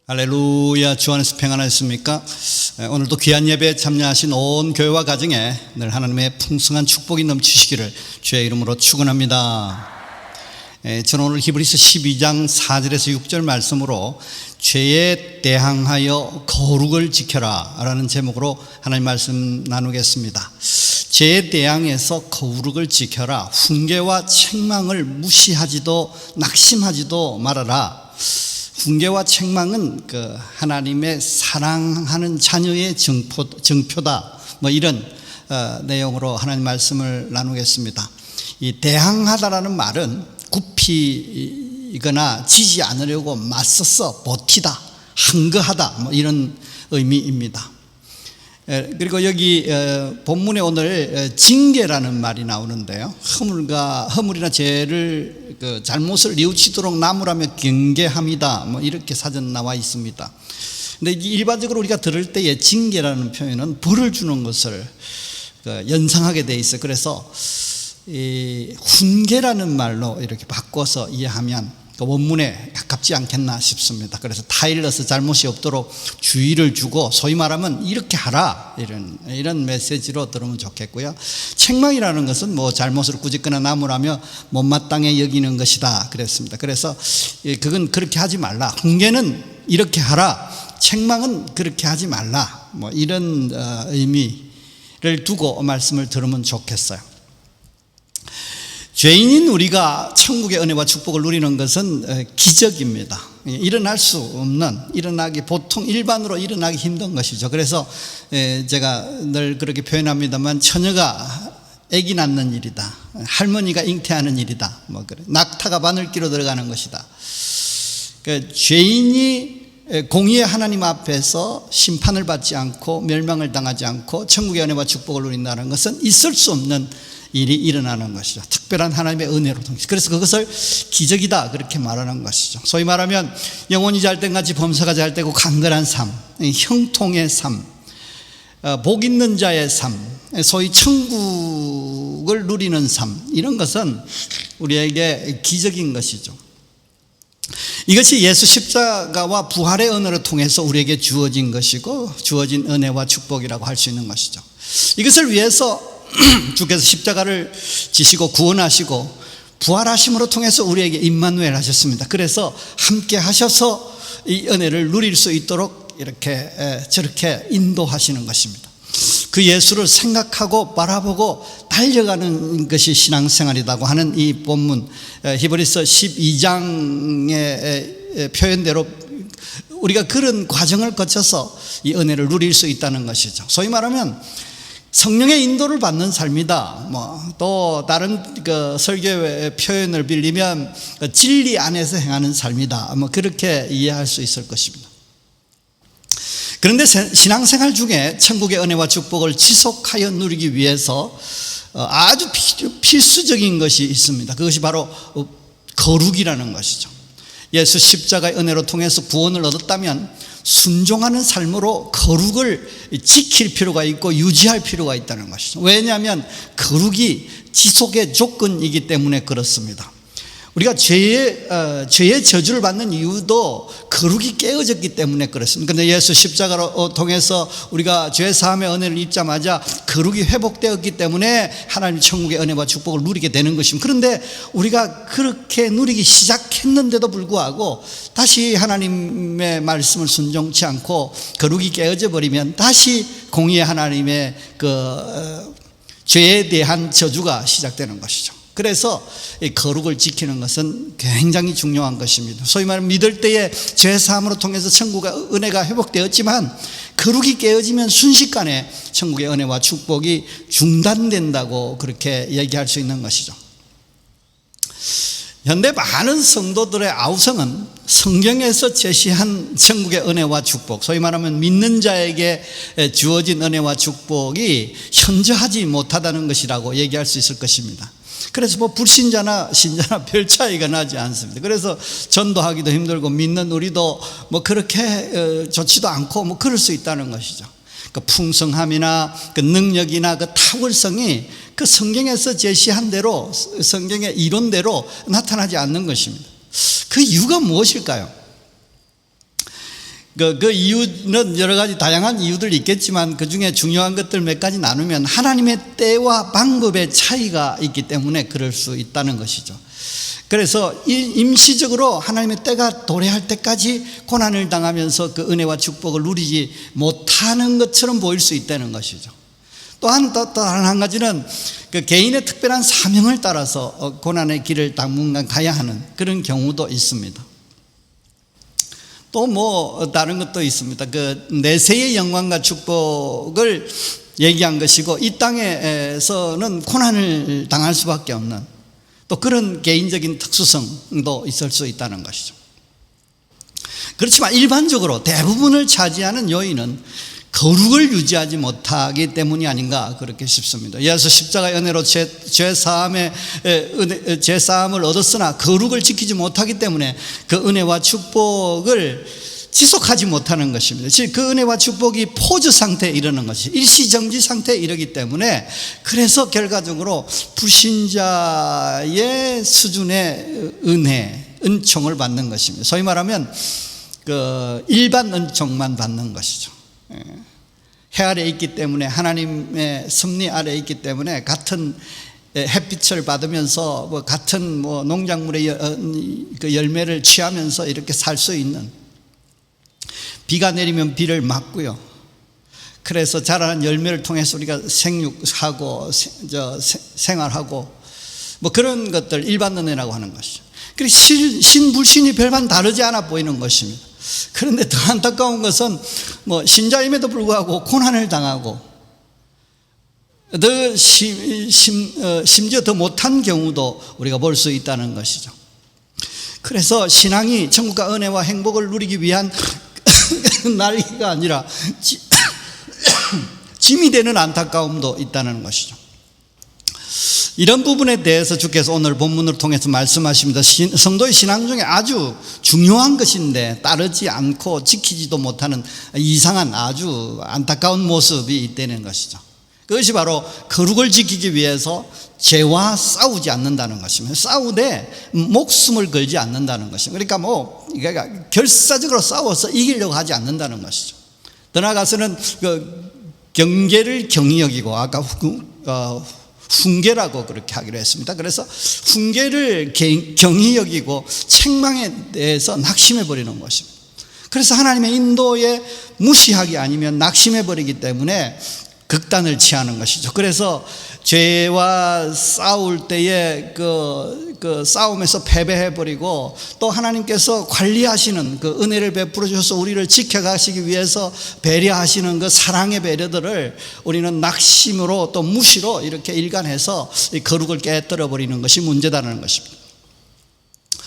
할렐루야. 주 안에서 평안하셨습니까? 오늘도 귀한 예배에 참여하신 온 교회와 가정에 늘 하나님의 풍성한 축복이 넘치시기를 주의 이름으로 축원합니다. 저는 오늘 히브리서 12장 4절에서 6절 말씀으로 죄에 대항하여 거룩을 지켜라 라는 제목으로 하나님 말씀 나누겠습니다. 죄에 대항해서 거룩을 지켜라. 훈계와 책망을 무시하지도 낙심하지도 말아라. 훈계와 책망은 하나님의 사랑하는 자녀의 증표다. 이런 내용으로 하나님 말씀을 나누겠습니다. 이 대항하다라는 말은 굽히거나 지지 않으려고 맞서서 버티다, 항거하다 이런 의미입니다. 그리고 여기 본문에 오늘 징계라는 말이 나오는데요. 허물이나 죄를 잘못을 뉘우치도록 나무라며 경계함이다. 이렇게 사전 나와 있습니다. 근데 일반적으로 우리가 들을 때의 징계라는 표현은 벌을 주는 것을 연상하게 돼 있어요. 그래서 이 훈계라는 말로 이렇게 바꿔서 이해하면 원문에 가깝지 않겠나 싶습니다. 그래서 타일러서 잘못이 없도록 주의를 주고 소위 말하면 이렇게 하라 이런 메시지로 들으면 좋겠고요. 책망이라는 것은 잘못을 꾸짖거나 나무라며 못마땅해 여기는 것이다 그랬습니다. 그래서 그건 그렇게 하지 말라. 훈계는 이렇게 하라. 책망은 그렇게 하지 말라. 이런 의미를 두고 말씀을 들으면 좋겠어요. 죄인인 우리가 천국의 은혜와 축복을 누리는 것은 기적입니다. 일어날 수 없는, 보통 일반으로 일어나기 힘든 것이죠. 그래서 제가 늘 그렇게 표현합니다만, 처녀가 아기 낳는 일이다, 할머니가 잉태하는 일이다, 낙타가 바늘기로 들어가는 것이다. 죄인이 공의의 하나님 앞에서 심판을 받지 않고 멸망을 당하지 않고 천국의 은혜와 축복을 누린다는 것은 있을 수 없는 일이 일어나는 것이죠. 특별한 하나님의 은혜로 통해서. 그래서 그것을 기적이다 그렇게 말하는 것이죠. 소위 말하면 영혼이 잘 땐 같이 범사가 잘 되고 강건한 삶, 형통의 삶, 복 있는 자의 삶, 소위 천국을 누리는 삶, 이런 것은 우리에게 기적인 것이죠. 이것이 예수 십자가와 부활의 은혜를 통해서 우리에게 주어진 것이고 주어진 은혜와 축복이라고 할 수 있는 것이죠. 이것을 위해서 주께서 십자가를 지시고 구원하시고 부활하심으로 통해서 우리에게 임마누엘 하셨습니다. 그래서 함께 하셔서 이 은혜를 누릴 수 있도록 이렇게 저렇게 인도하시는 것입니다. 그 예수를 생각하고 바라보고 달려가는 것이 신앙생활이라고 하는 이 본문 히브리서 12장의 표현대로 우리가 그런 과정을 거쳐서 이 은혜를 누릴 수 있다는 것이죠. 소위 말하면 성령의 인도를 받는 삶이다. 또 다른 설교의 표현을 빌리면 진리 안에서 행하는 삶이다. 그렇게 이해할 수 있을 것입니다. 그런데 신앙생활 중에 천국의 은혜와 축복을 지속하여 누리기 위해서 아주 필수적인 것이 있습니다. 그것이 바로 거룩이라는 것이죠. 예수 십자가의 은혜로 통해서 구원을 얻었다면 순종하는 삶으로 거룩을 지킬 필요가 있고 유지할 필요가 있다는 것이죠. 왜냐하면 거룩이 지속의 조건이기 때문에 그렇습니다. 우리가 죄의 저주를 받는 이유도 거룩이 깨어졌기 때문에 그렇습니다. 그런데 예수 십자가로 통해서 우리가 죄 사함의 은혜를 입자마자 거룩이 회복되었기 때문에 하나님 천국의 은혜와 축복을 누리게 되는 것입니다. 그런데 우리가 그렇게 누리기 시작했는데도 불구하고 다시 하나님의 말씀을 순종치 않고 거룩이 깨어져 버리면 다시 공의의 하나님의 죄에 대한 저주가 시작되는 것이죠. 그래서 이 거룩을 지키는 것은 굉장히 중요한 것입니다. 소위 말하면 믿을 때에 죄사함으로 통해서 천국의 은혜가 회복되었지만 거룩이 깨어지면 순식간에 천국의 은혜와 축복이 중단된다고 그렇게 얘기할 수 있는 것이죠. 현대 많은 성도들의 아우성은 성경에서 제시한 천국의 은혜와 축복, 소위 말하면 믿는 자에게 주어진 은혜와 축복이 현저하지 못하다는 것이라고 얘기할 수 있을 것입니다. 그래서 불신자나 신자나 별 차이가 나지 않습니다. 그래서 전도하기도 힘들고 믿는 우리도 그렇게 좋지도 않고 그럴 수 있다는 것이죠. 그 풍성함이나 그 능력이나 그 탁월성이 그 성경에서 제시한 대로, 성경의 이론대로 나타나지 않는 것입니다. 그 이유가 무엇일까요? 그 이유는 여러 가지 다양한 이유들이 있겠지만 그 중에 중요한 것들 몇 가지 나누면 하나님의 때와 방법의 차이가 있기 때문에 그럴 수 있다는 것이죠. 그래서 임시적으로 하나님의 때가 도래할 때까지 고난을 당하면서 그 은혜와 축복을 누리지 못하는 것처럼 보일 수 있다는 것이죠. 또한 다른 한 가지는 그 개인의 특별한 사명을 따라서 고난의 길을 당분간 가야 하는 그런 경우도 있습니다. 또 뭐 다른 것도 있습니다. 그 내세의 영광과 축복을 얘기한 것이고 이 땅에서는 고난을 당할 수밖에 없는 또 그런 개인적인 특수성도 있을 수 있다는 것이죠. 그렇지만 일반적으로 대부분을 차지하는 요인은 거룩을 유지하지 못하기 때문이 아닌가 그렇게 싶습니다. 예수 십자가의 은혜로 죄사함을 얻었으나 거룩을 지키지 못하기 때문에 그 은혜와 축복을 지속하지 못하는 것입니다. 즉 그 은혜와 축복이 포즈 상태에 이르는 것이 일시정지 상태에 이르기 때문에 그래서 결과적으로 불신자의 수준의 은총을 받는 것입니다. 소위 말하면 그 일반 은총만 받는 것이죠. 해 아래에 있기 때문에 하나님의 섭리 아래에 있기 때문에 같은 햇빛을 받으면서 같은 농작물의 그 열매를 취하면서 이렇게 살 수 있는 비가 내리면 비를 맞고요. 그래서 자라는 열매를 통해서 우리가 생육하고 생활하고 뭐 그런 것들 일반 은혜라고 하는 것이죠. 그리고 신불신이 별반 다르지 않아 보이는 것입니다. 그런데 더 안타까운 것은 뭐 신자임에도 불구하고 고난을 당하고 더 심지어 더 못한 경우도 우리가 볼 수 있다는 것이죠. 그래서 신앙이 천국과 은혜와 행복을 누리기 위한 날개가 아니라 짐이 되는 안타까움도 있다는 것이죠. 이런 부분에 대해서 주께서 오늘 본문을 통해서 말씀하십니다. 성도의 신앙 중에 아주 중요한 것인데 따르지 않고 지키지도 못하는 이상한 아주 안타까운 모습이 있다는 것이죠. 그것이 바로 거룩을 지키기 위해서 죄와 싸우지 않는다는 것입니다. 싸우되 목숨을 걸지 않는다는 것입니다. 그러니까 결사적으로 싸워서 이기려고 하지 않는다는 것이죠. 더 나아가서는 그 경계를 경히 여기고 아까 훈계라고 그렇게 하기로 했습니다. 그래서 훈계를 경히 여기고 책망에 대해서 낙심해 버리는 것입니다. 그래서 하나님의 인도에 무시하기 아니면 낙심해 버리기 때문에 극단을 취하는 것이죠. 그래서 죄와 싸울 때에 그 싸움에서 패배해 버리고 또 하나님께서 관리하시는 그 은혜를 베풀어 주셔서 우리를 지켜가시기 위해서 배려하시는 그 사랑의 배려들을 우리는 낙심으로 또 무시로 이렇게 일관해서 이 거룩을 깨뜨려 버리는 것이 문제다라는 것입니다.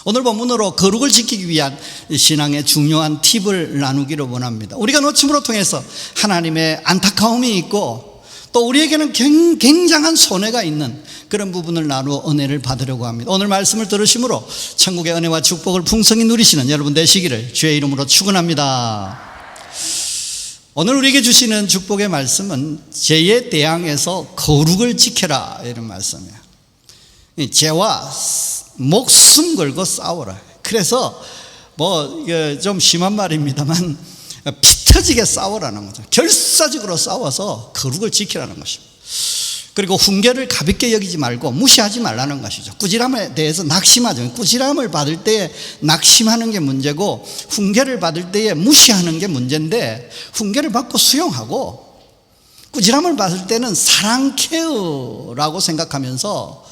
오늘 본문으로 거룩을 지키기 위한 신앙의 중요한 팁을 나누기를 원합니다. 우리가 놓침으로 통해서 하나님의 안타까움이 있고 또 우리에게는 굉장한 손해가 있는 그런 부분을 나누어 은혜를 받으려고 합니다. 오늘 말씀을 들으심으로 천국의 은혜와 축복을 풍성히 누리시는 여러분 되시기를 주의 이름으로 축원합니다. 오늘 우리에게 주시는 축복의 말씀은 죄에 대항해서 거룩을 지켜라 이런 말씀이에요. 죄와 목숨 걸고 싸워라. 그래서 좀 심한 말입니다만 피 터지게 싸우라는 거죠. 결사적으로 싸워서 거룩을 지키라는 것입니다. 그리고 훈계를 가볍게 여기지 말고 무시하지 말라는 것이죠. 꾸지람에 대해서 낙심하죠. 꾸지람을 받을 때에 낙심하는 게 문제고 훈계를 받을 때에 무시하는 게 문제인데 훈계를 받고 수용하고 꾸지람을 받을 때는 사랑 케어라고 생각하면서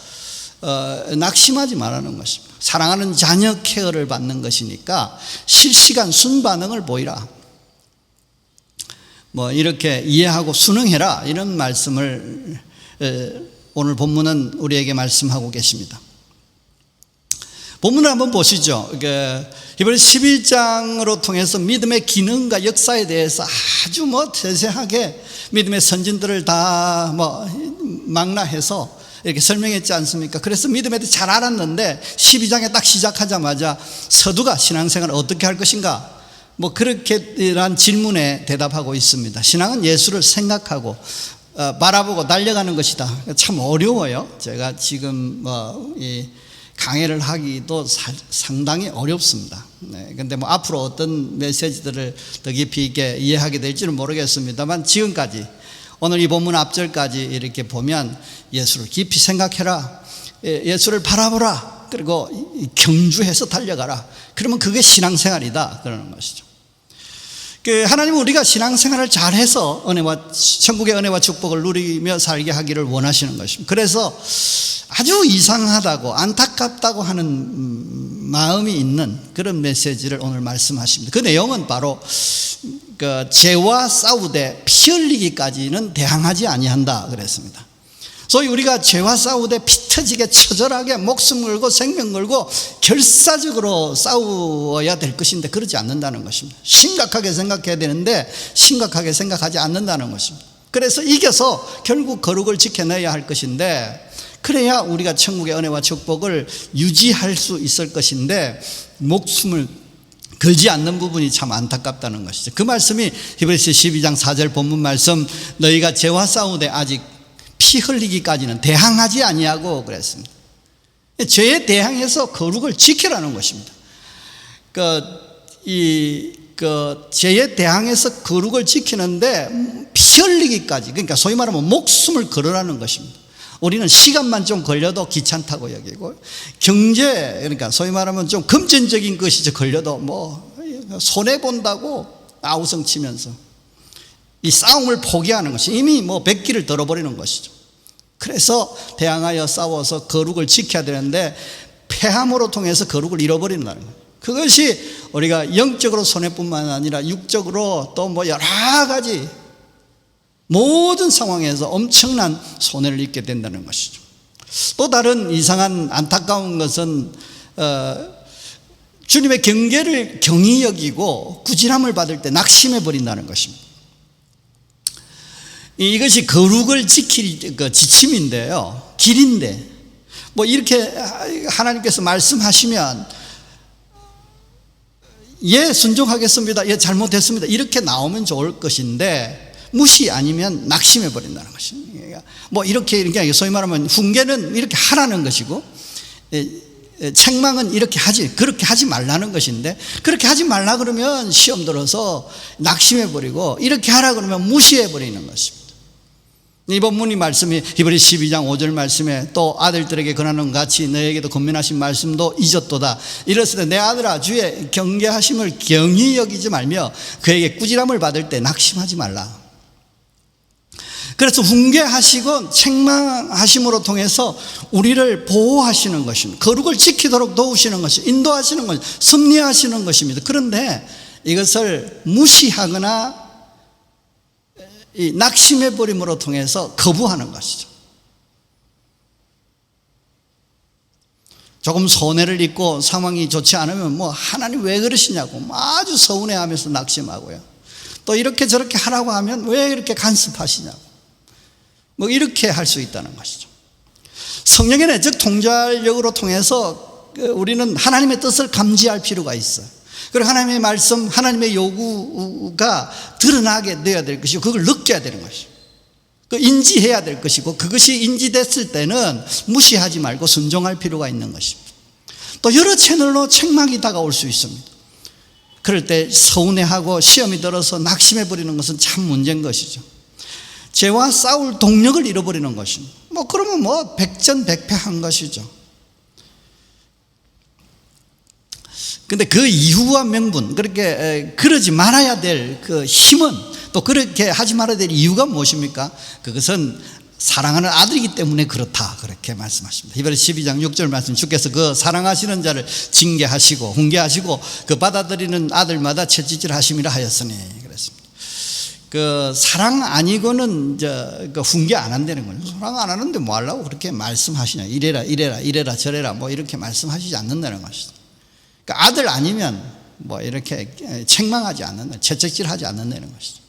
낙심하지 말라는 것입니다. 사랑하는 자녀 케어를 받는 것이니까 실시간 순반응을 보이라. 이렇게 이해하고 순응해라. 이런 말씀을 오늘 본문은 우리에게 말씀하고 계십니다. 본문을 한번 보시죠. 이번에 11장으로 통해서 믿음의 기능과 역사에 대해서 아주 세세하게 믿음의 선진들을 다 망라해서 이렇게 설명했지 않습니까? 그래서 믿음에 대해 잘 알았는데 12장에 딱 시작하자마자 서두가 신앙생활을 어떻게 할 것인가? 그렇게란 질문에 대답하고 있습니다. 신앙은 예수를 생각하고 바라보고 달려가는 것이다. 참 어려워요. 제가 지금 강해를 하기도 상당히 어렵습니다. 근데 뭐 앞으로 어떤 메시지들을 더 깊이 있게 이해하게 될지는 모르겠습니다만, 지금까지 오늘 이 본문 앞절까지 이렇게 보면 예수를 깊이 생각해라, 예수를 바라보라, 그리고 경주해서 달려가라. 그러면 그게 신앙생활이다 그러는 것이죠. 하나님은 우리가 신앙생활을 잘해서 천국의 은혜와 축복을 누리며 살게 하기를 원하시는 것입니다. 그래서 아주 이상하다고 안타깝다고 하는 마음이 있는 그런 메시지를 오늘 말씀하십니다. 그 내용은 바로 죄와 싸우되 피 흘리기까지는 대항하지 아니한다 그랬습니다. 소위 우리가 죄와 싸우되 피 터지게 처절하게 목숨 걸고 생명 걸고 결사적으로 싸워야 될 것인데 그러지 않는다는 것입니다. 심각하게 생각해야 되는데 심각하게 생각하지 않는다는 것입니다. 그래서 이겨서 결국 거룩을 지켜내야 할 것인데, 그래야 우리가 천국의 은혜와 축복을 유지할 수 있을 것인데 목숨을 걸지 않는 부분이 참 안타깝다는 것이죠. 그 말씀이 히브리서 12장 4절 본문 말씀, 너희가 죄와 싸우되 아직 피 흘리기까지는 대항하지 아니하고 그랬습니다. 죄에 대항해서 거룩을 지키라는 것입니다. 죄에 대항해서 거룩을 지키는데 피 흘리기까지, 그러니까 소위 말하면 목숨을 걸으라는 것입니다. 우리는 시간만 좀 걸려도 귀찮다고 여기고, 경제, 그러니까 소위 말하면 좀 금전적인 것이 걸려도 뭐 손해본다고 아우성치면서 이 싸움을 포기하는 것이 이미 뭐 백기를 들어버리는 것이죠. 그래서 대항하여 싸워서 거룩을 지켜야 되는데 패함으로 통해서 거룩을 잃어버린다는 거예요. 그것이 우리가 영적으로 손해뿐만 아니라 육적으로 또 뭐 여러 가지 모든 상황에서 엄청난 손해를 입게 된다는 것이죠. 또 다른 이상한 안타까운 것은 주님의 경계를 경히 여기고 꾸지람을 받을 때 낙심해 버린다는 것입니다. 이것이 거룩을 지킬 지침인데요, 길인데 뭐 이렇게 하나님께서 말씀하시면 예 순종하겠습니다, 예 잘못했습니다 이렇게 나오면 좋을 것인데 무시 아니면 낙심해 버린다는 것입니다. 뭐 이렇게 소위 말하면 훈계는 이렇게 하라는 것이고 책망은 그렇게 하지 말라는 것인데, 그렇게 하지 말라 그러면 시험 들어서 낙심해 버리고 이렇게 하라 그러면 무시해 버리는 것입니다. 이 본문이 말씀이 히브리 12장 5절 말씀에 또 아들들에게 권하는 같이 너에게도 권면하신 말씀도 잊었도다. 이랬을 때 내 아들아 주의 경계하심을 경히 여기지 말며 그에게 꾸지람을 받을 때 낙심하지 말라. 그래서 훈계하시고 책망하심으로 통해서 우리를 보호하시는 것입니다. 거룩을 지키도록 도우시는 것이, 인도하시는 것이, 섭리하시는 것입니다. 그런데 이것을 무시하거나 이 낙심해버림으로 통해서 거부하는 것이죠. 조금 손해를 입고 상황이 좋지 않으면 뭐 하나님 왜 그러시냐고 아주 서운해하면서 낙심하고요. 또 이렇게 저렇게 하라고 하면 왜 이렇게 간섭하시냐고 뭐 이렇게 할 수 있다는 것이죠. 성령의 내적 통찰력으로 통해서 우리는 하나님의 뜻을 감지할 필요가 있어요. 그리고 하나님의 말씀, 하나님의 요구가 드러나게 되어야 될 것이고 그걸 느껴야 되는 것이죠. 인지해야 될 것이고, 그것이 인지됐을 때는 무시하지 말고 순종할 필요가 있는 것입니다. 또 여러 채널로 책망이 다가올 수 있습니다. 그럴 때 서운해하고 시험이 들어서 낙심해버리는 것은 참 문제인 것이죠. 죄와 싸울 동력을 잃어버리는 것입니다. 그러면 백전백패한 것이죠. 근데 그 이유와 명분, 그러지 말아야 될 그 힘은, 또 그렇게 하지 말아야 될 이유가 무엇입니까? 그것은 사랑하는 아들이기 때문에 그렇다, 그렇게 말씀하십니다. 히브리서 12장 6절 말씀, 주께서 그 사랑하시는 자를 징계하시고 훈계하시고 그 받아들이는 아들마다 채찍질 하심이라 하였으니 그랬습니다. 그 사랑 아니고는 그 훈계 안 한다는 거예요. 사랑 안 하는데 뭐 하려고 그렇게 말씀하시냐, 이래라 저래라 뭐 이렇게 말씀하시지 않는다는 것이죠. 그러니까 아들 아니면 뭐 이렇게 책망하지 않는다, 채찍질하지 않는다는 것이죠.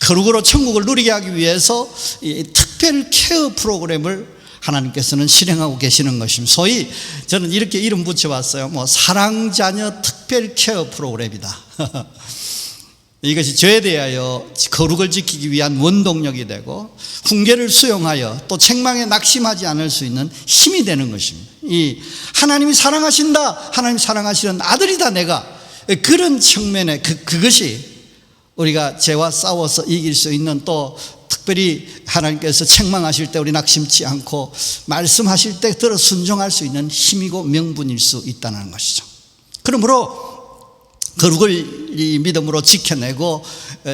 거룩으로 천국을 누리게 하기 위해서 이 특별 케어 프로그램을 하나님께서는 실행하고 계시는 것입니다. 소위 저는 이렇게 이름 붙여봤어요. 사랑자녀 특별 케어 프로그램이다. 이것이 죄에 대하여 거룩을 지키기 위한 원동력이 되고 훈계를 수용하여 또 책망에 낙심하지 않을 수 있는 힘이 되는 것입니다. 이 하나님이 사랑하신다, 하나님이 사랑하시는 아들이다 내가, 그런 측면에 그것이 우리가 죄와 싸워서 이길 수 있는, 또 특별히 하나님께서 책망하실 때 우리 낙심치 않고 말씀하실 때 들어 순종할 수 있는 힘이고 명분일 수 있다는 것이죠. 그러므로 거룩을 이 믿음으로 지켜내고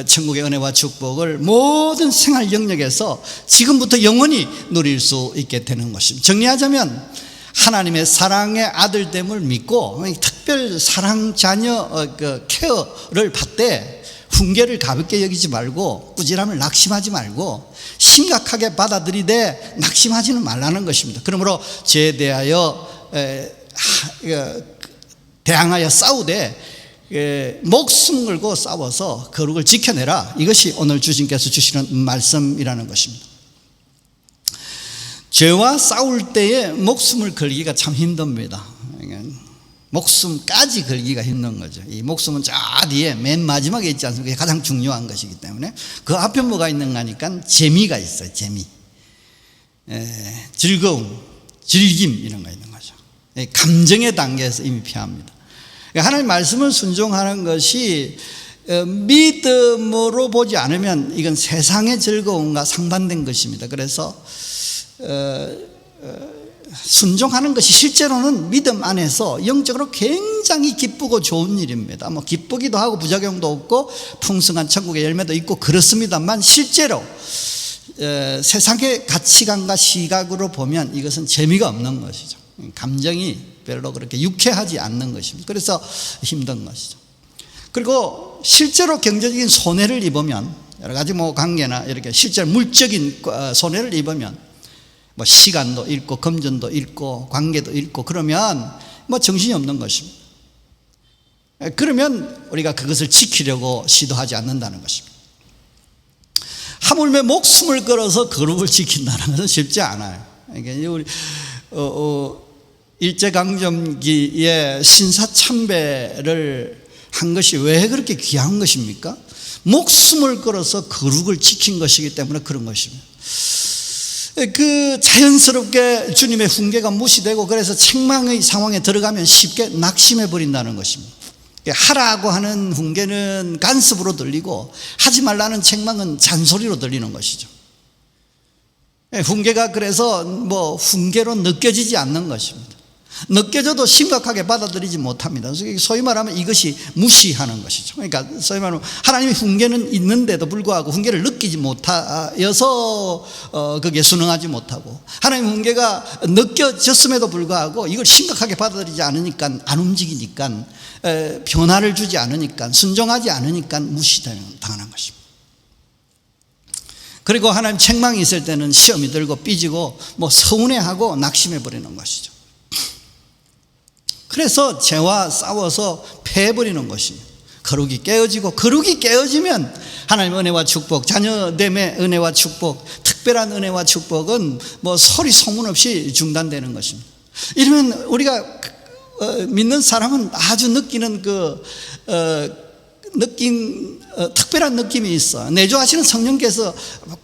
천국의 은혜와 축복을 모든 생활 영역에서 지금부터 영원히 누릴 수 있게 되는 것입니다. 정리하자면 하나님의 사랑의 아들됨을 믿고 특별 사랑 자녀 케어를 받되 훈계를 가볍게 여기지 말고 꾸지람을 낙심하지 말고 심각하게 받아들이되 낙심하지는 말라는 것입니다. 그러므로 죄에 대항하여 싸우되 목숨 걸고 싸워서 거룩을 지켜내라. 이것이 오늘 주님께서 주시는 말씀이라는 것입니다. 죄와 싸울 때에 목숨을 걸기가 참 힘듭니다. 목숨까지 걸기가 힘든 거죠. 이 목숨은 저 뒤에 맨 마지막에 있지 않습니까? 가장 중요한 것이기 때문에 그 앞에 뭐가 있는가 하니까 재미가 있어요. 재미, 즐거움, 즐김 이런 거 있는 거죠. 감정의 단계에서 이미 필요합니다. 하나님 말씀을 순종하는 것이 믿음으로 보지 않으면 이건 세상의 즐거움과 상반된 것입니다. 그래서 순종하는 것이 실제로는 믿음 안에서 영적으로 굉장히 기쁘고 좋은 일입니다. 뭐 기쁘기도 하고 부작용도 없고 풍성한 천국의 열매도 있고 그렇습니다만 실제로 세상의 가치관과 시각으로 보면 이것은 재미가 없는 것이죠. 감정이 별로 그렇게 유쾌하지 않는 것입니다. 그래서 힘든 것이죠. 그리고 실제로 경제적인 손해를 입으면 여러 가지 뭐 관계나 이렇게 실제 물적인 손해를 입으면 뭐 시간도 잃고 금전도 잃고 관계도 잃고 그러면 뭐 정신이 없는 것입니다. 그러면 우리가 그것을 지키려고 시도하지 않는다는 것입니다. 하물며 목숨을 걸어서 거룩을 지킨다는 것은 쉽지 않아요. 그러니까 우리 일제강점기에 신사참배를 한 것이 왜 그렇게 귀한 것입니까? 목숨을 걸어서 거룩을 지킨 것이기 때문에 그런 것입니다. 그 자연스럽게 주님의 훈계가 무시되고 그래서 책망의 상황에 들어가면 쉽게 낙심해 버린다는 것입니다. 하라고 하는 훈계는 간섭으로 들리고 하지 말라는 책망은 잔소리로 들리는 것이죠. 훈계가 그래서 뭐 훈계로 느껴지지 않는 것입니다. 느껴져도 심각하게 받아들이지 못합니다. 소위 말하면 이것이 무시하는 것이죠. 그러니까 소위 말하면 하나님의 훈계는 있는데도 불구하고 훈계를 느끼지 못하여서 거기에 순응하지 못하고 하나님의 훈계가 느껴졌음에도 불구하고 이걸 심각하게 받아들이지 않으니까 안 움직이니까 변화를 주지 않으니까 순종하지 않으니까 무시당하는 것입니다. 그리고 하나님 책망이 있을 때는 시험이 들고 삐지고 뭐 서운해하고 낙심해 버리는 것이죠. 그래서 죄와 싸워서 패해버리는 것입니다. 거룩이 깨어지고 거룩이 깨어지면 하나님의 은혜와 축복, 자녀됨의 은혜와 축복, 특별한 은혜와 축복은 뭐 소리 소문 없이 중단되는 것입니다. 이러면 우리가 믿는 사람은 아주 느끼는 특별한 느낌이 있어. 내주하시는 성령께서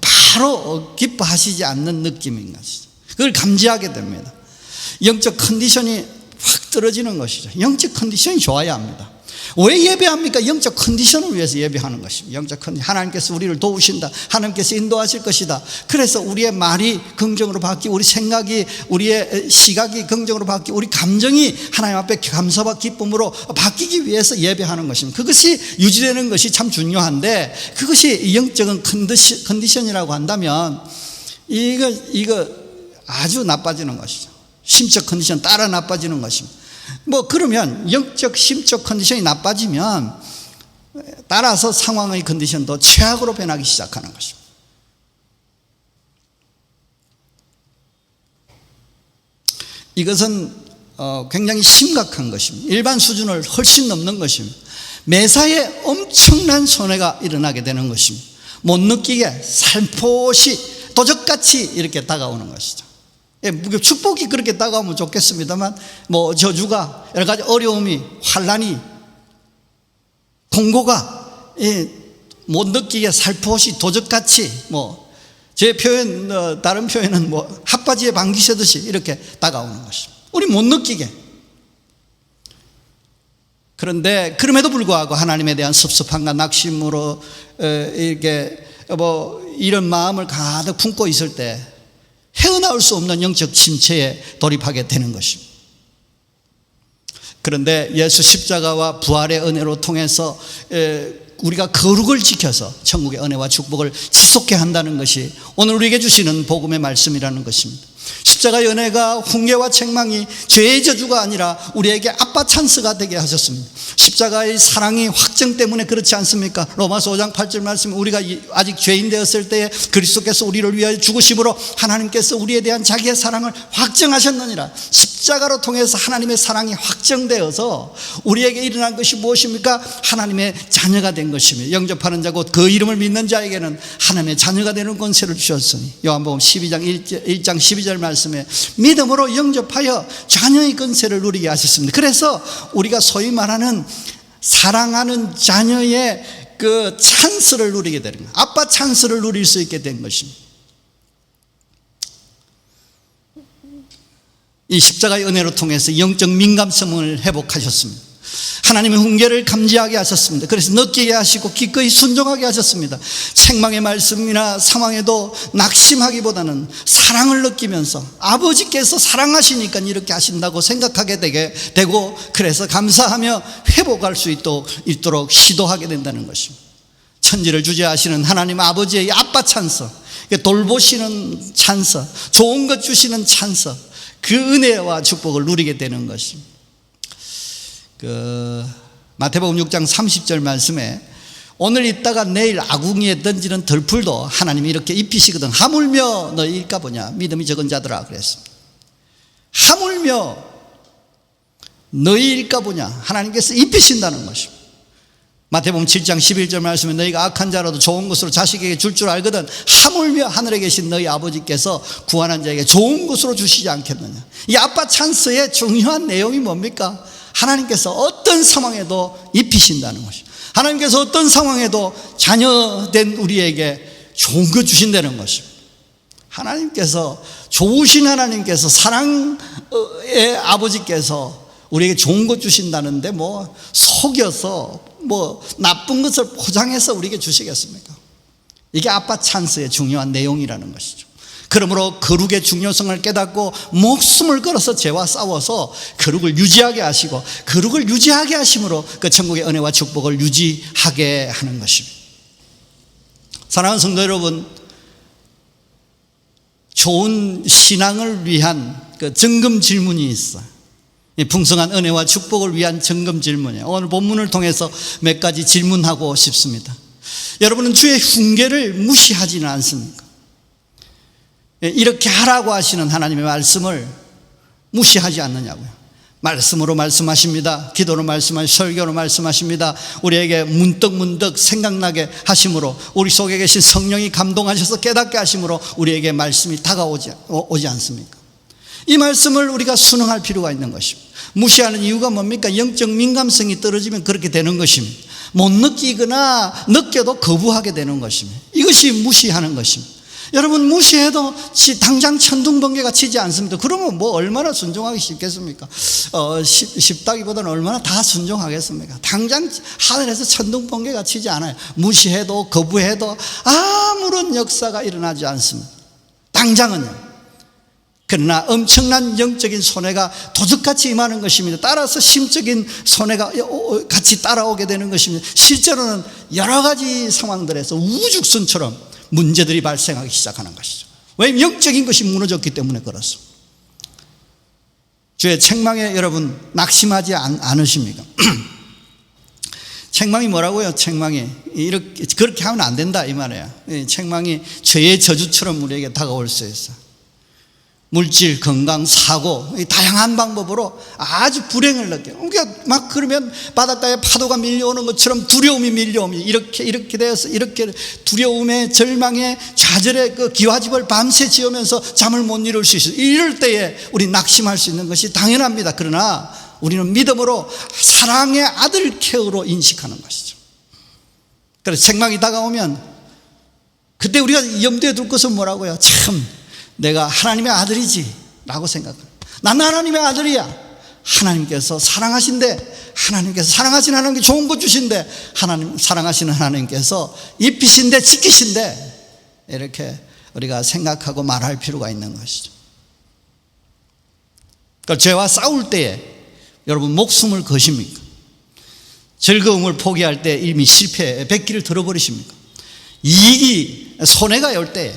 바로 기뻐하시지 않는 느낌인 것이죠. 그걸 감지하게 됩니다. 영적 컨디션이 확 떨어지는 것이죠. 영적 컨디션이 좋아야 합니다. 왜 예배합니까? 영적 컨디션을 위해서 예배하는 것입니다. 영적 컨디션, 하나님께서 우리를 도우신다, 하나님께서 인도하실 것이다. 그래서 우리의 말이 긍정으로 바뀌고 우리 생각이, 우리의 시각이 긍정으로 바뀌고 우리 감정이 하나님 앞에 감사와 기쁨으로 바뀌기 위해서 예배하는 것입니다. 그것이 유지되는 것이 참 중요한데 그것이 영적인 컨디션이라고 한다면 이거 아주 나빠지는 것이죠. 심적 컨디션 따라 나빠지는 것입니다. 뭐 그러면 영적 심적 컨디션이 나빠지면 따라서 상황의 컨디션도 최악으로 변하기 시작하는 것입니다. 이것은 굉장히 심각한 것입니다. 일반 수준을 훨씬 넘는 것입니다. 매사에 엄청난 손해가 일어나게 되는 것입니다. 못 느끼게 살포시 도적같이 이렇게 다가오는 것이죠. 축복이 그렇게 다가오면 좋겠습니다만 뭐 저주가, 여러 가지 어려움이, 환난이, 공고가 못 느끼게 살포시 도적같이 제 표현, 다른 표현은 핫바지에 방귀 쇠듯이 이렇게 다가오는 것입니다. 우리 못 느끼게. 그런데 그럼에도 불구하고 하나님에 대한 섭섭함과 낙심으로 이렇게 이런 마음을 가득 품고 있을 때 헤어나올 수 없는 영적 침체에 돌입하게 되는 것입니다. 그런데 예수 십자가와 부활의 은혜로 통해서 우리가 거룩을 지켜서 천국의 은혜와 축복을 지속해 한다는 것이 오늘 우리에게 주시는 복음의 말씀이라는 것입니다. 십자가의 은혜가 훈계와 책망이 죄의 저주가 아니라 우리에게 아빠 찬스가 되게 하셨습니다. 십자가의 사랑이 확정 때문에 그렇지 않습니까? 로마서 5장 8절 말씀, 우리가 아직 죄인 되었을 때에 그리스도께서 우리를 위하여 죽으심으로 하나님께서 우리에 대한 자기의 사랑을 확정하셨느니라. 십자가로 통해서 하나님의 사랑이 확정되어서 우리에게 일어난 것이 무엇입니까? 하나님의 자녀가 된 것입니다. 영접하는 자 곧 그 이름을 믿는 자에게는 하나님의 자녀가 되는 권세를 주셨으니, 요한복음 12장 1장 12절 말씀에 믿음으로 영접하여 자녀의 권세를 누리게 하셨습니다. 그래서 우리가 소위 말하는 사랑하는 자녀의 그 찬스를 누리게 되는 거예요. 아빠 찬스를 누릴 수 있게 된 것입니다. 이 십자가의 은혜로 통해서 영적 민감성을 회복하셨습니다. 하나님의 훈계를 감지하게 하셨습니다. 그래서 느끼게 하시고 기꺼이 순종하게 하셨습니다. 책망의 말씀이나 상황에도 낙심하기보다는 사랑을 느끼면서 아버지께서 사랑하시니까 이렇게 하신다고 생각하게 되고, 그래서 감사하며 회복할 수 있도록 시도하게 된다는 것입니다. 천지를 주재하시는 하나님 아버지의 아빠 찬스, 돌보시는 찬스, 좋은 것 주시는 찬스, 그 은혜와 축복을 누리게 되는 것입니다. 마태복음 6장 30절 말씀에 오늘 있다가 내일 아궁이에 던지는 덜풀도 하나님이 이렇게 입히시거든. 하물며 너희일까 보냐, 믿음이 적은 자들아 그랬습니다. 하물며 너희일까 보냐, 하나님께서 입히신다는 것입니다. 마태복음 7장 11절 말씀에 너희가 악한 자라도 좋은 것으로 자식에게 줄 알거든 하물며 하늘에 계신 너희 아버지께서 구원한 자에게 좋은 것으로 주시지 않겠느냐. 이 아빠 찬스의 중요한 내용이 뭡니까? 하나님께서 어떤 상황에도 입히신다는 것이죠. 하나님께서 어떤 상황에도 자녀된 우리에게 좋은 것 주신다는 것입니다. 하나님께서, 좋으신 하나님께서, 사랑의 아버지께서 우리에게 좋은 것 주신다는데 속여서 나쁜 것을 포장해서 우리에게 주시겠습니까? 이게 아빠 찬스의 중요한 내용이라는 것이죠. 그러므로 거룩의 중요성을 깨닫고 목숨을 걸어서 죄와 싸워서 거룩을 유지하게 하시고, 거룩을 유지하게 하심으로 그 천국의 은혜와 축복을 유지하게 하는 것입니다. 사랑하는 성도 여러분, 좋은 신앙을 위한 그 점검 질문이 있어요. 풍성한 은혜와 축복을 위한 점검 질문이에요. 오늘 본문을 통해서 몇 가지 질문하고 싶습니다. 여러분은 주의 훈계를 무시하지는 않습니까? 이렇게 하라고 하시는 하나님의 말씀을 무시하지 않느냐고요. 말씀으로 말씀하십니다. 기도로 말씀하십니다. 설교로 말씀하십니다. 우리에게 문득문득 생각나게 하심으로, 우리 속에 계신 성령이 감동하셔서 깨닫게 하심으로 우리에게 말씀이 다가오지 않습니까? 이 말씀을 우리가 순응할 필요가 있는 것입니다. 무시하는 이유가 뭡니까? 영적 민감성이 떨어지면 그렇게 되는 것입니다. 못 느끼거나 느껴도 거부하게 되는 것입니다. 이것이 무시하는 것입니다. 여러분, 무시해도 당장 천둥번개가 치지 않습니다. 그러면 얼마나 순종하기 쉽겠습니까? 쉽다기보다는 얼마나 다 순종하겠습니까? 당장 하늘에서 천둥번개가 치지 않아요. 무시해도 거부해도 아무런 역사가 일어나지 않습니다. 당장은요. 그러나 엄청난 영적인 손해가 도둑같이 임하는 것입니다. 따라서 심적인 손해가 같이 따라오게 되는 것입니다. 실제로는 여러 가지 상황들에서 우죽순처럼 문제들이 발생하기 시작하는 것이죠. 왜냐하면 영적인 것이 무너졌기 때문에 그렇습니다. 주의 책망에 여러분 낙심하지 않으십니까? 책망이 뭐라고요? 책망이 그렇게 하면 안 된다 이 말이에요. 책망이 죄의 저주처럼 우리에게 다가올 수 있어요. 물질, 건강, 사고, 다양한 방법으로 아주 불행을 느껴요. 그러니까 그러면 바닷가에 파도가 밀려오는 것처럼 두려움이 밀려오면 이렇게 되어서 이렇게 두려움에 절망에 좌절에 그 기와집을 밤새 지으면서 잠을 못 이룰 수 있어요. 이럴 때에 우리 낙심할 수 있는 것이 당연합니다. 그러나 우리는 믿음으로 사랑의 아들 케어로 인식하는 것이죠. 그래서 책망이 다가오면 그때 우리가 염두에 둘 것은 뭐라고요? 참, 내가 하나님의 아들이지 라고 생각합니다. 나는 하나님의 아들이야. 하나님께서 사랑하신데, 하나님께서 사랑하시는 하나님께 좋은 것 주신데, 하나님 사랑하시는 하나님께서 입히신데 지키신데, 이렇게 우리가 생각하고 말할 필요가 있는 것이죠. 그러니까 죄와 싸울 때에 여러분 목숨을 거십니까? 즐거움을 포기할 때 이미 실패, 백기를 들어버리십니까? 이익이 손해가 올 때에,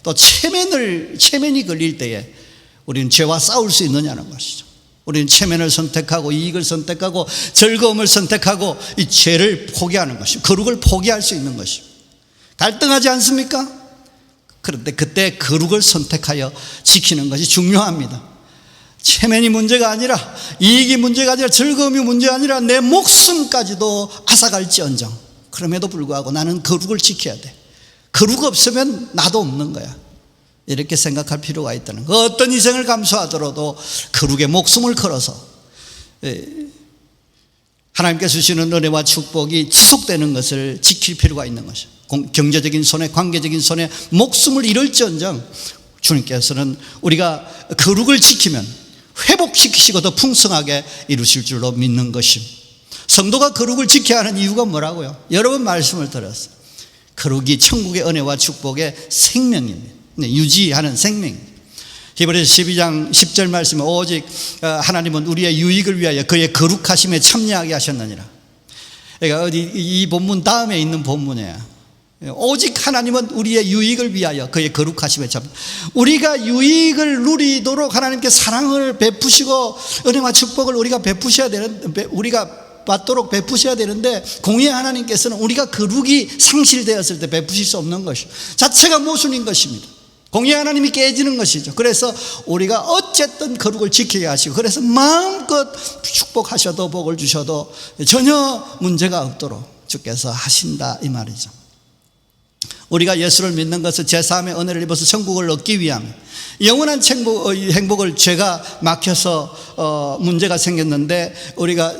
또 체면이 걸릴 때에 우리는 죄와 싸울 수 있느냐는 것이죠. 우리는 체면을 선택하고 이익을 선택하고 즐거움을 선택하고 이 죄를 포기하는 것이죠. 거룩을 포기할 수 있는 것이죠. 갈등하지 않습니까? 그런데 그때 거룩을 선택하여 지키는 것이 중요합니다. 체면이 문제가 아니라, 이익이 문제가 아니라, 즐거움이 문제가 아니라 내 목숨까지도 앗아갈지언정, 그럼에도 불구하고 나는 거룩을 지켜야 돼. 거룩 없으면 나도 없는 거야. 이렇게 생각할 필요가 있다는 거. 어떤 희생을 감수하더라도 거룩의 목숨을 걸어서 하나님께서 주시는 은혜와 축복이 지속되는 것을 지킬 필요가 있는 것이죠. 경제적인 손해, 관계적인 손해, 목숨을 잃을지언정 주님께서는 우리가 거룩을 지키면 회복시키시고 더 풍성하게 이루실 줄로 믿는 것입니다. 성도가 거룩을 지켜야 하는 이유가 뭐라고요? 여러 번 말씀을 드렸어요. 거룩이 천국의 은혜와 축복의 생명입니다. 유지하는 생명입니다. 히브리서 12장 10절 말씀에 오직 하나님은 우리의 유익을 위하여 그의 거룩하심에 참여하게 하셨느니라. 그러니까 어디 이 본문 다음에 있는 본문이에요. 오직 하나님은 우리의 유익을 위하여 그의 거룩하심에 참여. 우리가 유익을 누리도록 하나님께 사랑을 베푸시고 은혜와 축복을 우리가 베푸셔야 되는데, 우리가 받도록 베푸셔야 되는데, 공의의 하나님께서는 우리가 거룩이 상실되었을 때 베푸실 수 없는 것이죠. 자체가 모순인 것입니다. 공의의 하나님이 깨지는 것이죠. 그래서 우리가 어쨌든 거룩을 지키게 하시고, 그래서 마음껏 축복하셔도 복을 주셔도 전혀 문제가 없도록 주께서 하신다, 이 말이죠. 우리가 예수를 믿는 것은 제3의 은혜를 입어서 천국을 얻기 위함, 영원한 행복을 죄가 막혀서 문제가 생겼는데, 우리가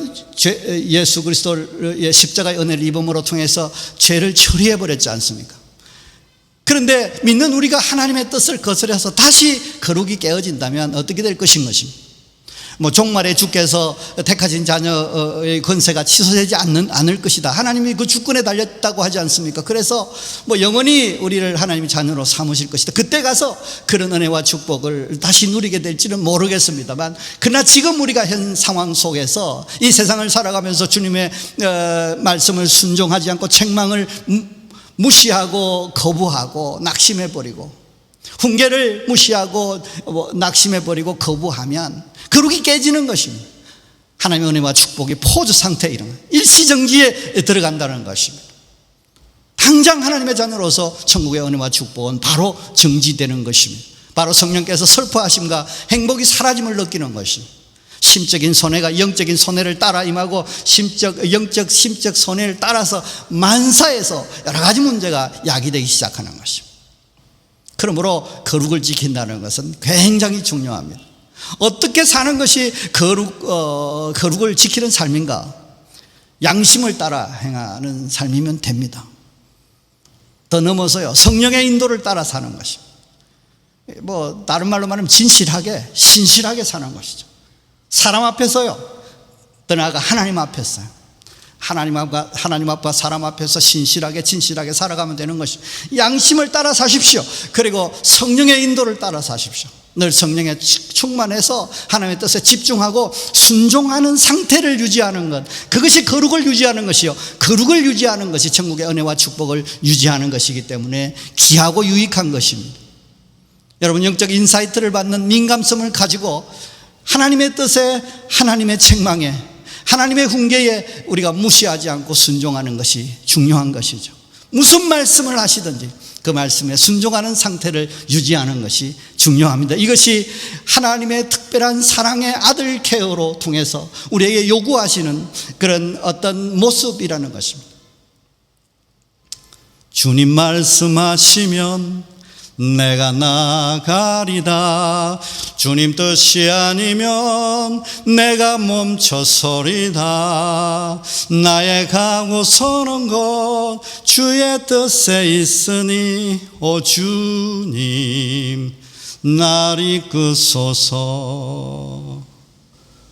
예수 그리스도의 십자가의 은혜를 입음으로 통해서 죄를 처리해 버렸지 않습니까? 그런데 믿는 우리가 하나님의 뜻을 거스려서 다시 거룩이 깨어진다면 어떻게 될 것입니까? 종말에 주께서 택하신 자녀의 권세가 취소되지 않을 것이다. 하나님이 그 주권에 달렸다고 하지 않습니까? 그래서 영원히 우리를 하나님의 자녀로 삼으실 것이다. 그때 가서 그런 은혜와 축복을 다시 누리게 될지는 모르겠습니다만, 그러나 지금 우리가 현 상황 속에서 이 세상을 살아가면서 주님의 말씀을 순종하지 않고 책망을 무시하고 거부하고 낙심해버리고, 훈계를 무시하고 낙심해버리고 거부하면 거룩이 깨지는 것입니다. 하나님의 은혜와 축복이 포즈 상태에 이르는 일시정지에 들어간다는 것입니다. 당장 하나님의 자녀로서 천국의 은혜와 축복은 바로 정지되는 것입니다. 바로 성령께서 슬퍼하심과 행복이 사라짐을 느끼는 것입니다. 심적인 손해가 영적인 손해를 따라 임하고, 영적 심적 손해를 따라서 만사에서 여러 가지 문제가 야기되기 시작하는 것입니다. 그러므로 거룩을 지킨다는 것은 굉장히 중요합니다. 어떻게 사는 것이 거룩을 지키는 삶인가? 양심을 따라 행하는 삶이면 됩니다. 더 넘어서요, 성령의 인도를 따라 사는 것입니다. 다른 말로 말하면 진실하게, 신실하게 사는 것이죠. 사람 앞에서요, 더 나아가 하나님 앞에서요. 하나님 앞과 사람 앞에서 신실하게, 진실하게 살아가면 되는 것이죠. 양심을 따라 사십시오. 그리고 성령의 인도를 따라 사십시오. 늘 성령에 충만해서 하나님의 뜻에 집중하고 순종하는 상태를 유지하는 것, 그것이 거룩을 유지하는 것이요, 거룩을 유지하는 것이 천국의 은혜와 축복을 유지하는 것이기 때문에 귀하고 유익한 것입니다. 여러분, 영적 인사이트를 받는 민감성을 가지고 하나님의 뜻에, 하나님의 책망에, 하나님의 훈계에 우리가 무시하지 않고 순종하는 것이 중요한 것이죠. 무슨 말씀을 하시든지 그 말씀에 순종하는 상태를 유지하는 것이 중요합니다. 이것이 하나님의 특별한 사랑의 아들 케어로 통해서 우리에게 요구하시는 그런 어떤 모습이라는 것입니다. 주님 말씀하시면 내가 나가리다. 주님 뜻이 아니면 내가 멈춰서리다. 나의 가고 서는 곳 주의 뜻에 있으니 오 주님, 날 이끄소서.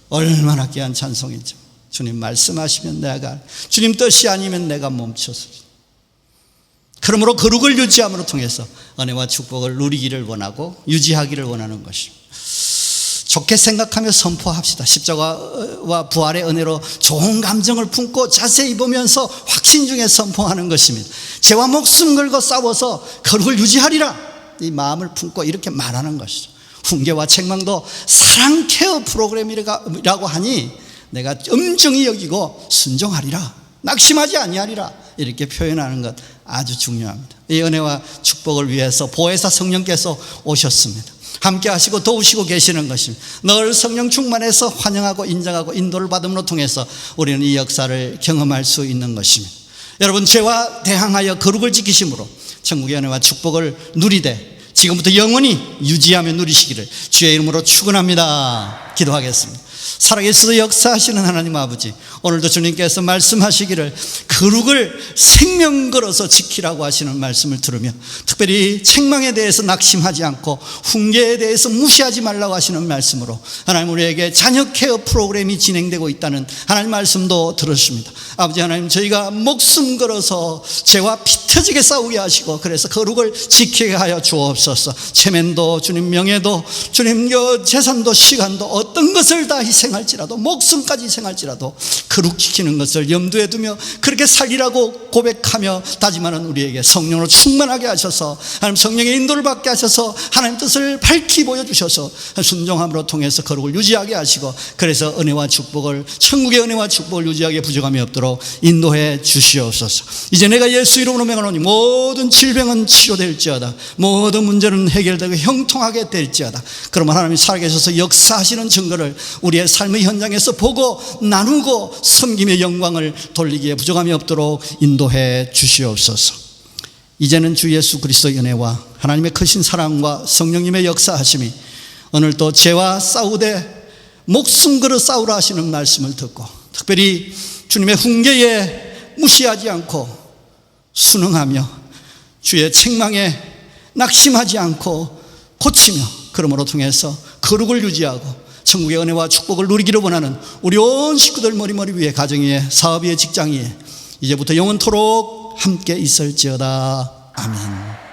얼마나 귀한 찬송이죠. 주님 말씀하시면 내가, 주님 뜻이 아니면 내가 멈춰서. 그러므로 거룩을 유지함으로 통해서 은혜와 축복을 누리기를 원하고 유지하기를 원하는 것입니다. 좋게 생각하며 선포합시다. 십자가와 부활의 은혜로 좋은 감정을 품고 자세히 보면서 확신 중에 선포하는 것입니다. 죄와 목숨 걸고 싸워서 거룩을 유지하리라, 이 마음을 품고 이렇게 말하는 것이죠. 훈계와 책망도 사랑 케어 프로그램이라고 하니 내가 엄중히 여기고 순종하리라, 낙심하지 아니하리라, 이렇게 표현하는 것 아주 중요합니다. 이 은혜와 축복을 위해서 보혜사 성령께서 오셨습니다. 함께 하시고 도우시고 계시는 것입니다. 늘 성령 충만해서 환영하고 인정하고 인도를 받음으로 통해서 우리는 이 역사를 경험할 수 있는 것입니다. 여러분, 죄와 대항하여 거룩을 지키심으로 천국의 은혜와 축복을 누리되 지금부터 영원히 유지하며 누리시기를 주의 이름으로 축원합니다. 기도하겠습니다. 살아계셔서 역사하시는 하나님 아버지, 오늘도 주님께서 말씀하시기를 거룩을 생명 걸어서 지키라고 하시는 말씀을 들으며 특별히 책망에 대해서 낙심하지 않고 훈계에 대해서 무시하지 말라고 하시는 말씀으로 하나님, 우리에게 자녀 케어 프로그램이 진행되고 있다는 하나님 말씀도 들었습니다. 아버지 하나님, 저희가 목숨 걸어서 죄와 피 터지게 싸우게 하시고 그래서 거룩을 지키게 하여 주옵소서. 체면도 주님, 명예도 주님, 재산도 시간도 어떤 것을 다 희생할지라도, 목숨까지 희생할지라도 거룩 지키는 것을 염두에 두며 그렇게 살리라고 고백하며 다짐하는 우리에게 성령으로 충만하게 하셔서 하나님 성령의 인도를 받게 하셔서 하나님 뜻을 밝히 보여주셔서 순종함으로 통해서 거룩을 유지하게 하시고 그래서 은혜와 축복을, 천국의 은혜와 축복을 유지하게 부족함이 없도록 인도해 주시옵소서. 이제 내가 예수 이름으로 명하노니 모든 질병은 치료될지어다, 모든 문제는 해결되고 형통하게 될지어다. 그러면 하나님이 살아계셔서 역사하시는 증거를 우리의 삶의 현장에서 보고 나누고 섬김의 영광을 돌리기에 부족함이 없도록 인도해 주시옵소서. 이제는 주 예수 그리스도의 은혜와 하나님의 크신 사랑과 성령님의 역사하심이 오늘도 죄와 싸우되 목숨 걸어 싸우라 하시는 말씀을 듣고 특별히 주님의 훈계에 무시하지 않고 순응하며 주의 책망에 낙심하지 않고 고치며 그러므로 통해서 거룩을 유지하고 천국의 은혜와 축복을 누리기를 원하는 우리 온 식구들 머리머리 위에, 가정 위에, 사업 위에, 직장 위에 이제부터 영원토록 함께 있을지어다. 아멘.